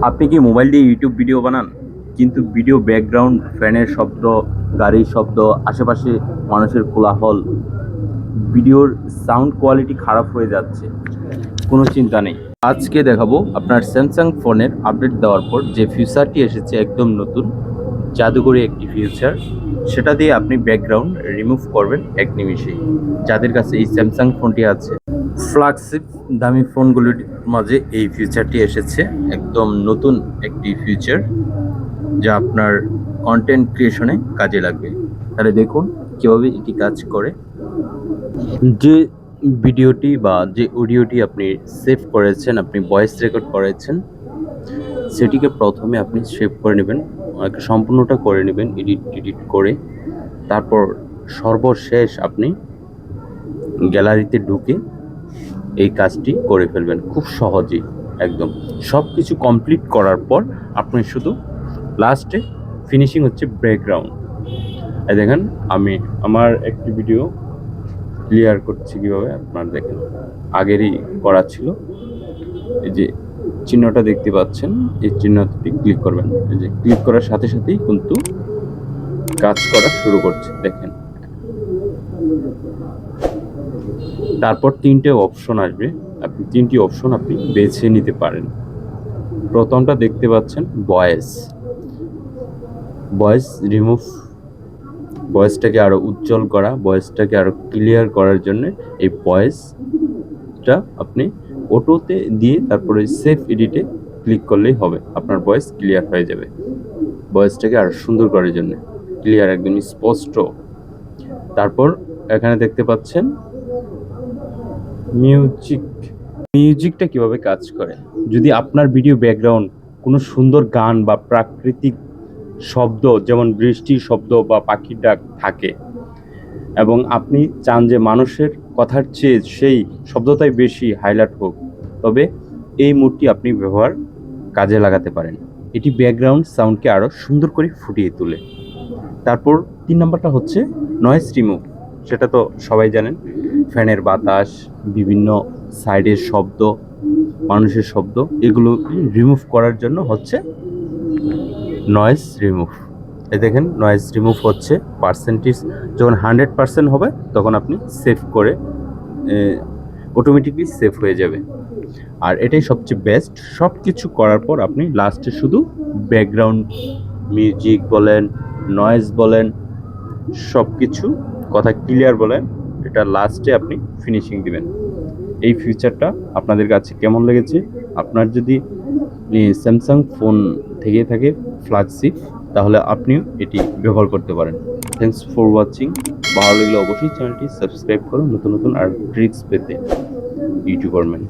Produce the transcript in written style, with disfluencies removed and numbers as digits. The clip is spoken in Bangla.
আপনি কি মোবাইল দিয়ে ইউটিউব ভিডিও বানান, কিন্তু ভিডিও ব্যাকগ্রাউন্ড, ফ্যানের শব্দ, গাড়ির শব্দ, আশেপাশে মানুষের কোলাহল, ভিডিওর সাউন্ড কোয়ালিটি খারাপ হয়ে যাচ্ছে? কোনো চিন্তা নেই। আজকে দেখাবো আপনার স্যামসাং ফোনের আপডেট দেওয়ার পর যে ফিচারটি এসেছে, একদম নতুন জাদুকরী একটি ফিচার। সেটা দিয়ে আপনি ব্যাকগ্রাউন্ড রিমুভ করবেন এক নিমিষেই। যাদের কাছে এই স্যামসাং ফোনটি আছে, ফ্ল্যাগশিপ দামি ফোনগুলির মাঝে এই ফিচারটি এসেছে, একদম নতুন একটি ফিচার যা আপনার কন্টেন্ট ক্রিয়েশনে কাজে লাগবে। তাহলে দেখুন কীভাবে এটি কাজ করে। যে ভিডিওটি বা যে অডিওটি আপনি সেভ করেছেন, আপনি ভয়েস রেকর্ড করেছেন, সেটিকে প্রথমে আপনি সেভ করে নেবেন, সম্পূর্ণটা করে নেবেন এডিট করে। তারপর সর্বশেষ আপনি গ্যালারিতে ঢুকে এই কাজটি করে ফেলবেন খুব সহজেই। একদম সব কিছু কমপ্লিট করার পর আপনি শুধু লাস্টে ফিনিশিং হচ্ছে ব্যাকগ্রাউন্ড। এই দেখেন, আমি আমার একটি ভিডিও ক্লিয়ার করছি কীভাবে, আপনার দেখেন আগেরই করা ছিল। এই যে চিহ্নটা দেখতে পাচ্ছেন, এই চিহ্নটি ক্লিক করবেন। এই যে ক্লিক করার সাথে সাথেই কিন্তু কাজ করা শুরু করছে, দেখেন। তারপর তিনটে অপশন আসবে, আপনি তিনটি অপশন আপনি বেছে নিতে পারেন। প্রথমটা দেখতে পাচ্ছেন ভয়েস রিমুভ, ভয়েসটাকে আরও উজ্জ্বল করা, ভয়েসটাকে আরও ক্লিয়ার করার জন্য এই ভয়েসটা আপনি অটোতে দিয়ে তারপরে সেভ এডিটে ক্লিক করলেই হবে, আপনার ভয়েস ক্লিয়ার হয়ে যাবে। ভয়েসটাকে আরও সুন্দর করার জন্য, ক্লিয়ার, একদম স্পষ্ট। তারপর এখানে দেখতে পাচ্ছেন মিউজিকটা কিভাবে কাজ করে। যদি আপনার ভিডিও ব্যাকগ্রাউন্ড কোনো সুন্দর গান বা প্রাকৃতিক শব্দ, যেমন বৃষ্টির শব্দ বা পাখির ডাক থাকে, এবং আপনি চান যে মানুষের কথার চেয়ে সেই শব্দটাই বেশি হাইলাইট হোক, তবে এই মোডটি আপনি কাজে লাগাতে পারেন। এটি ব্যাকগ্রাউন্ড সাউন্ডকে আরও সুন্দর করে ফুটিয়ে তোলে। তারপর 3 নাম্বারটা হচ্ছে নয়েজ রিমুভ। সেটা তো সবাই জানেন, ফ্যানের বাতাস, বিভিন্ন সাইডের শব্দ, মানুষের শব্দ, এগুলো রিমুভ করার জন্য হচ্ছে নয়েজ রিমুভ। এই দেখেন নয়েজ রিমুভ হচ্ছে, পার্সেন্টেজ যখন 100% হবে তখন আপনি সেভ করে অটোমেটিকলি সেভ হয়ে যাবে। আর এটাই সবচেয়ে বেস্ট। সব কিছু করার পর আপনি লাস্টে শুধু ব্যাকগ্রাউন্ড মিউজিক বলেন, নয়েজ বলেন, সব কিছু কথা ক্লিয়ার বলেন, এটা লাস্টে আপনি ফিনিশিং দিবেন। এই ফিচারটা আপনাদের কাছে কেমন লেগেছে? আপনার যদি স্যামসাং ফোন থেকে থাকে ফ্ল্যাগশিপ, তাহলে আপনিও এটি ব্যবহার করতে পারেন। Thanks for watching. ভালো লাগলে অবশ্যই চ্যানেলটি সাবস্ক্রাইব করুন নতুন নতুন আর ট্রিক্স পেতে ইউটিউবার ম্যান।